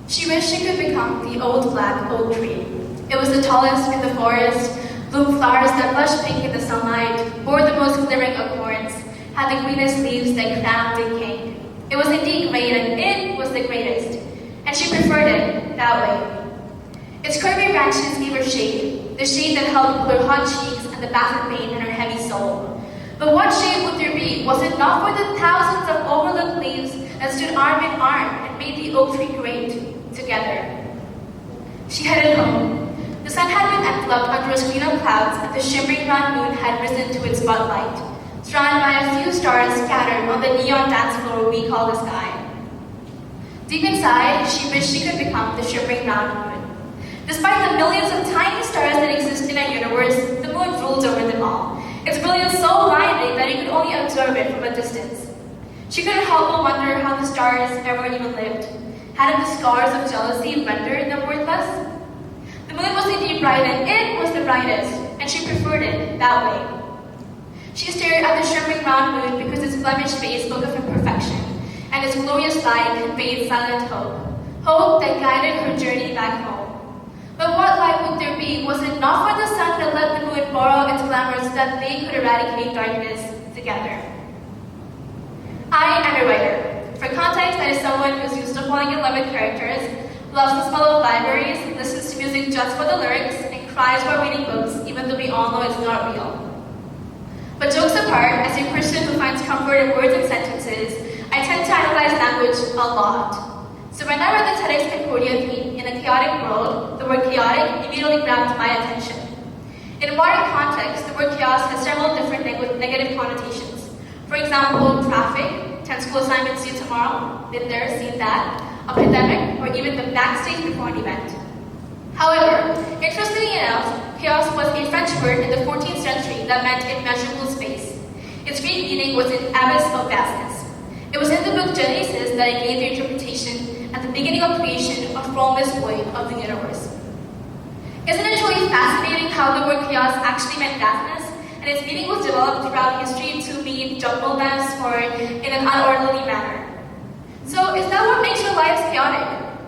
She wished she could become the old black oak tree. It was the tallest in the forest, bloomed flowers that blushed pink in the sunlight, bore the most glittering acorns, had the greenest leaves that crowned the king. It was indeed great, and it was the greatest, and she preferred it that way. Its curvy branches gave her shade, the shade that helped cool her hot cheeks and the bath of pain in her heavy soul. But what shade would there be, was it not for the thousands of overlooked leaves that stood arm in arm and made the oak tree great together? She headed home. The sun had been enveloped under a screen of clouds, and the shimmering round moon had risen to its spotlight, surrounded by a few stars scattered on the neon dance floor we call the sky. Deep inside, she wished she could become the shimmering round moon. Despite the millions of tiny stars that exist in our universe, the moon rules over them all. Its brilliance so blinding that you could only observe it from a distance. She couldn't help but wonder how the stars ever even lived. Hadn't the scars of jealousy rendered them worthless? The moon was indeed bright, and it was the brightest, and she preferred it that way. She stared at the shimmering round moon because its blemished face spoke of imperfection, and its glorious light conveyed silent hope, hope that guided her journey back home. But what light would there be, was it not for the sun that let the moon borrow its glamour so that they could eradicate darkness together? I am a writer. For context, that is someone who's used to falling in love with characters, loves the smell of libraries, listens to music just for the lyrics, and cries while reading books, even though we all know it's not real. But jokes apart, as a person who finds comfort in words and sentences, I tend to analyze language a lot. So when I read the TEDx Concordia theme, in a chaotic world, the word chaotic immediately grabbed my attention. In modern context, the word chaos has several different negative connotations. For example, traffic, 10 school assignments due tomorrow, been there, seen that, a pandemic, or even the backstage before an event. However, interestingly enough, chaos was a French word in the 14th century that meant immeasurable space. Its Greek meaning was an abyss of vastness. It was in the book Genesis that it gave the interpretation at the beginning of creation, a formless void of the universe. Isn't it truly fascinating how the word chaos actually meant vastness, and its meaning was developed throughout history to mean jumbled-ness or in an unorderly manner? So is that what makes your lives chaotic?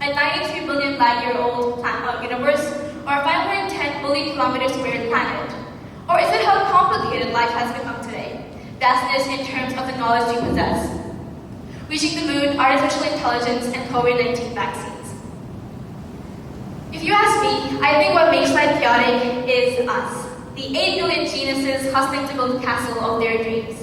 A 93 billion light-year-old universe, or a 510 billion kilometer squared planet? Or is it how complicated life has become today? Vastness in terms of the knowledge you possess. Reaching the moon, artificial intelligence, and COVID-19 vaccines. If you ask me, I think what makes life chaotic is us, the 8 billion geniuses hustling to build the castle of their dreams.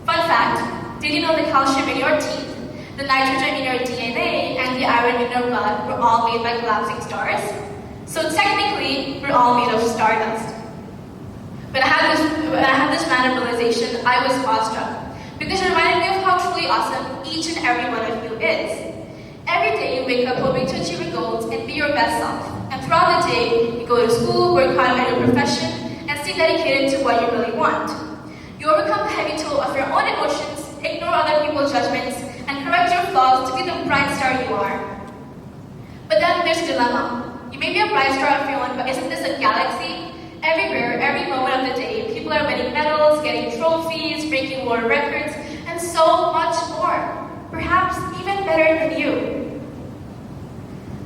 Fun fact, did you know the calcium in your teeth, the nitrogen in your DNA, and the iron in your blood were all made by collapsing stars? So technically, we're all made of stardust. When I had this random realization, I was awestruck, because it reminded me of how truly awesome each and every one of you is. Every day you wake up hoping to achieve your goals and be your best self. And throughout the day, you go to school, work hard at your profession, and stay dedicated to what you really want. You overcome the heavy toll of your own emotions, ignore other people's judgments, and correct your flaws to be the bright star you are. But then there's a dilemma. You may be a bright star of your own, but isn't this a galaxy? Everywhere, every moment of the day, people are winning medals, getting trophies, breaking world records, and so much more. Perhaps even better than you.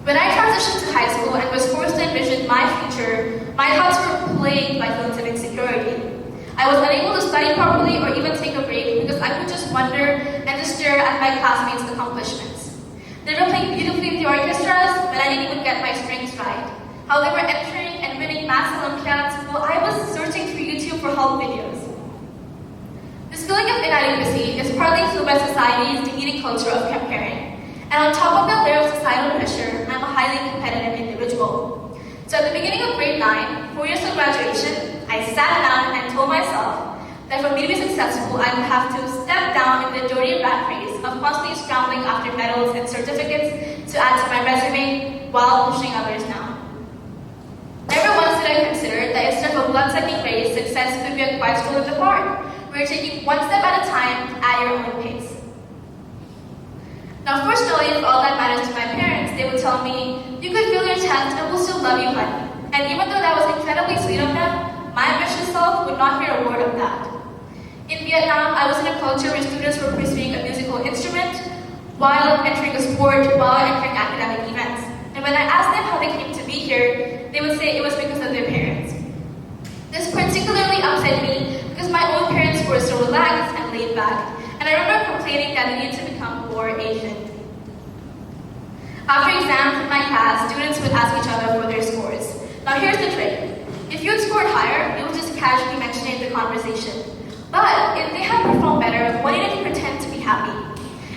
When I transitioned to high school and was forced to envision my future, my thoughts were plagued by feelings of insecurity. I was unable to study properly or even take a break because I would just wonder and just stare at my classmates' accomplishments. They were playing beautifully in the orchestras, but I didn't even get my strings right. How they were entering and winning mass Olympiads while I was searching through YouTube for help videos. This feeling of inadequacy is partly fueled by society's demeaning culture of comparing. And on top of that layer of societal pressure, I'm a highly competitive individual. So at the beginning of grade 9, 4 years of graduation, I sat down and told myself that for me to be successful, I would have to step down in the dirty rat race of constantly scrambling after medals and certificates to add to my resume while pushing others down. Never once did I consider that instead of a blood-sucking race, success could be a quiet stroll in the park, where you're taking one step at a time at your own pace. Now, fortunately, for all that matters to my parents, they would tell me, you could feel your chest and we'll still love you, honey. And even though that was incredibly sweet of them, my ambitious self would not hear a word of that. In Vietnam, I was in a culture where students were pursuing a musical instrument while entering a sport, while entering academic events. And when I asked them how they came to be here, they would say it was because of their parents. This particularly upset me because my own parents were so relaxed and laid back, and I remember complaining that they needed to become more Asian. After exams in my class, students would ask each other for their scores. Now here's the trick. If you had scored higher, you would just casually mention it in the conversation. But if they had performed better, why didn't you pretend to be happy?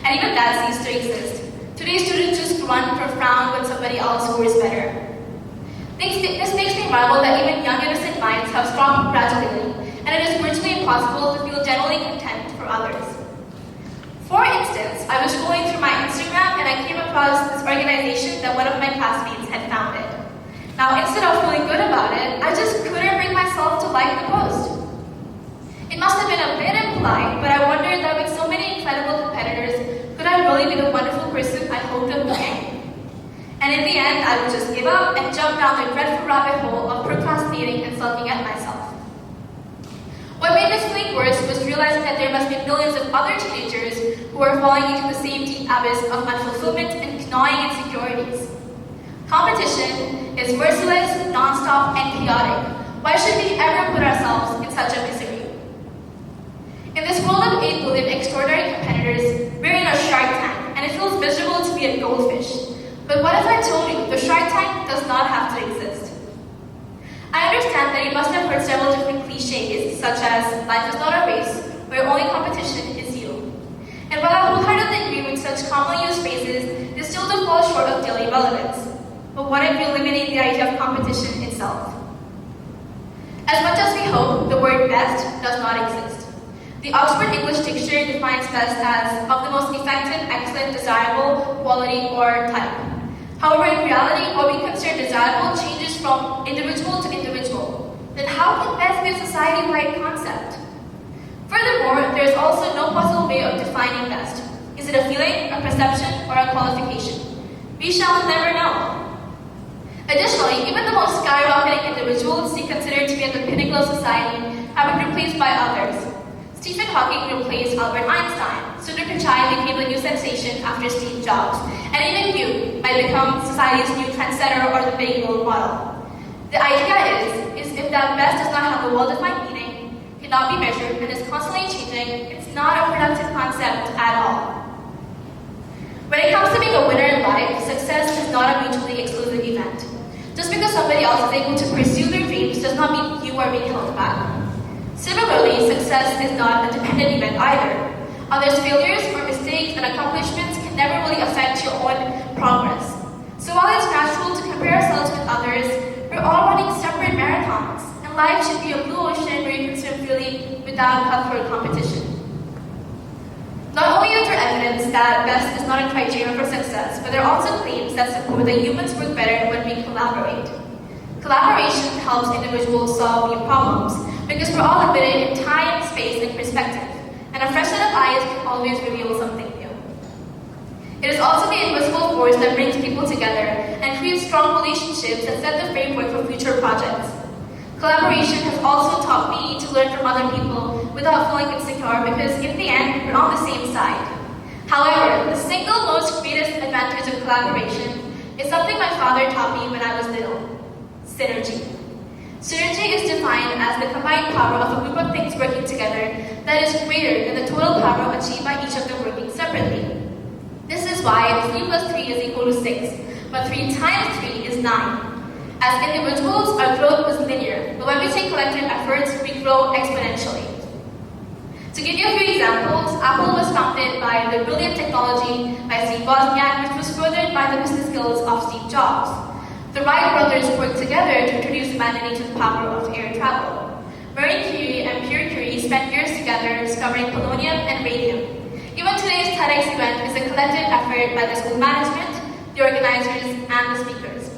And even that ceased to exist. Today's students just grunt or frown when somebody else scores better. This makes me marvel that even young innocent minds have strong fragility, and it is virtually impossible to feel genuinely content for others. For instance, I was scrolling through my Instagram and I came across this organization that one of my classmates had founded. Now, instead of feeling good about it, I just couldn't bring myself to like the post. It must have been a bit impolite, but I wondered that with so many incredible competitors, could I really be the wonderful person I hoped of being? And in the end, I would just give up and jump down the dreadful rabbit hole of procrastinating and sulking at myself. What made this feeling worse was realizing that there must be millions of other teenagers who are falling into the same deep abyss of unfulfillment and gnawing insecurities. Competition is merciless, non-stop, and chaotic. Why should we ever put ourselves in such a misery? In this world of 8 billion extraordinary competitors, we're in a shark tank, and it feels miserable to be a goldfish. But what if I told you the shark tank does not have to exist? I understand that you must have heard several different cliches, such as, life is not a race, where your only competition is you. And while I wholeheartedly agree with such commonly used phrases, they still do fall short of daily relevance. But what if we eliminate the idea of competition itself? As much as we hope, the word best does not exist. The Oxford English Dictionary defines best as of the most effective, excellent, desirable, quality, or type. However, in reality, what we consider desirable changes from individual to individual. Then how can best be a society-wide concept? Furthermore, there is also no possible way of defining best. Is it a feeling, a perception, or a qualification? We shall never know. Additionally, even the most skyrocketing individuals we consider to be at the pinnacle of society have been replaced by others. Stephen Hawking replaced Albert Einstein. Sundar Pichai became the new sensation after Steve Jobs. And even you might become society's new trendsetter or the big role model. The idea is if that best does not have a well-defined meaning, cannot be measured, and is constantly changing, it's not a productive concept at all. When it comes to being a winner in life, success is not a mutually exclusive event. Just because somebody else is able to pursue their dreams does not mean you are being held back. Similarly, success is not a dependent event either. Others' failures or mistakes and accomplishments can never really affect your own progress. So while it's natural to compare ourselves with others, we're all running separate marathons, and life should be a blue ocean where you can swim freely without cutthroat competition. Not only is there evidence that best is not a criterion for success, but there are also claims that support that humans work better when we collaborate. Collaboration helps individuals solve new problems because we're all limited in time, space, and perspective, and a fresh set of eyes can always reveal something new. It is also the invisible force that brings people together and creates strong relationships that set the framework for future projects. Collaboration has also taught me to learn from other people without feeling insecure because in the end, we're on the same side. However, the single most greatest advantage of collaboration is something my father taught me when I was little: synergy. Synergy is defined as the combined power of a group of things working together that is greater than the total power achieved by each of them working separately. This is why 3 plus 3 is equal to 6, but 3 times 3 is 9. As individuals, our growth is linear, but when we take collective efforts, we grow exponentially. To give you a few examples, Apple was founded by the brilliant technology by Steve Wozniak, which was furthered by the business skills of Steve Jobs. The Wright brothers worked together to introduce humanity to the power of air travel. Marie Curie and Pierre Curie spent years together discovering polonium and radium. Even today's TEDx event is a collective effort by the school management, the organizers, and the speakers.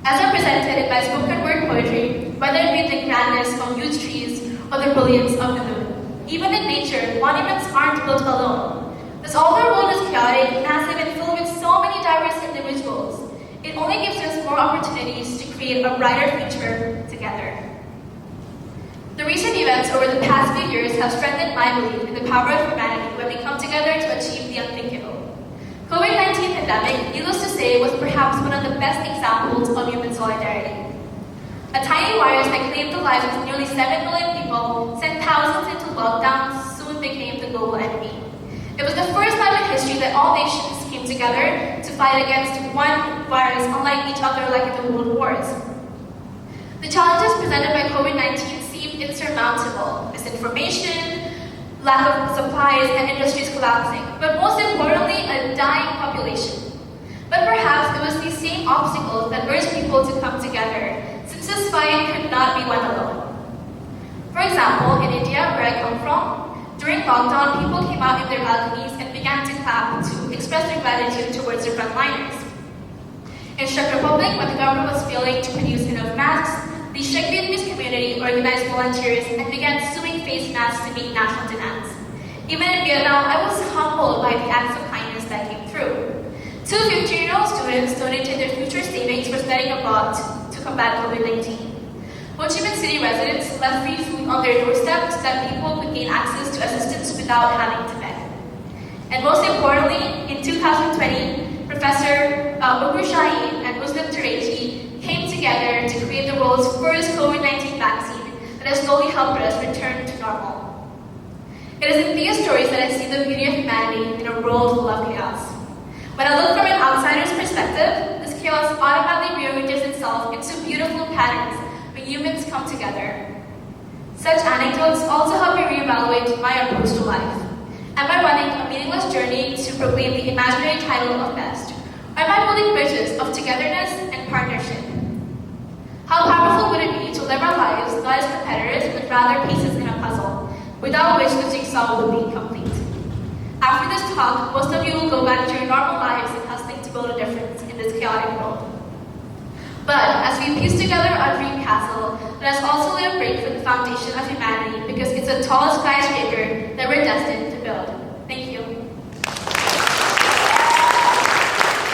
As represented by spoken word poetry, whether it be the grandness of huge trees or the brilliance of the moon. Even in nature, monuments aren't built alone. This older world is chaotic, massive, and filled with so many diverse individuals. It only gives us more opportunities to create a brighter future together. The recent events over the past few years have strengthened my belief in the power of humanity when we come together to achieve the unthinkable. COVID-19 pandemic, needless to say, today was perhaps one of the best examples of human solidarity. A tiny virus that claimed the lives of nearly 7 million people, sent thousands into lockdowns, soon became the global enemy. It was the first time in history that all nations came together to fight against one virus, unlike each other like in the world wars. The challenges presented by COVID-19 seemed insurmountable: misinformation, lack of supplies, and industries collapsing, but most importantly, a dying population. But perhaps it was these same obstacles that urged people to come together, since this fight could not be won alone. For example, in India, where I come from, during lockdown, people came out in their balconies and began to clap to express their gratitude towards their frontliners. In Czech Republic, when the government was failing to produce enough masks, the Czech Vietnamese community organized volunteers and began sewing face masks to meet national demands. Even in Vietnam, I was humbled by the acts of kindness that came through. Two 15-year-old students donated their future savings for studying abroad to combat COVID-19. Ho Chi Minh City residents left free food on their doorstep so that people could gain access to assistance without having to beg. And most importantly, in 2020, Professor Ugur Shaheen and Muslim Taraji came together to create the world's first COVID-19 vaccine that has slowly helped us return to normal. It is in these stories that I see the beauty of humanity in a world full of chaos. When I look from an outsider's perspective, this chaos automatically rearranges itself into beautiful patterns when humans come together. Such anecdotes also help me reevaluate my approach to life. Am I running a meaningless journey to proclaim the imaginary title of best? Or am I building bridges of togetherness and partnership? How powerful would it be to live our lives not as competitors, but rather pieces in a puzzle, without which the jigsaw would be incomplete? After this talk, most of you will go back to your normal lives and hustling to build a difference in this chaotic world. But as we piece together our dream castle, let us also lay a break for the foundation of humanity, because it's a tall skyscraper that we're destined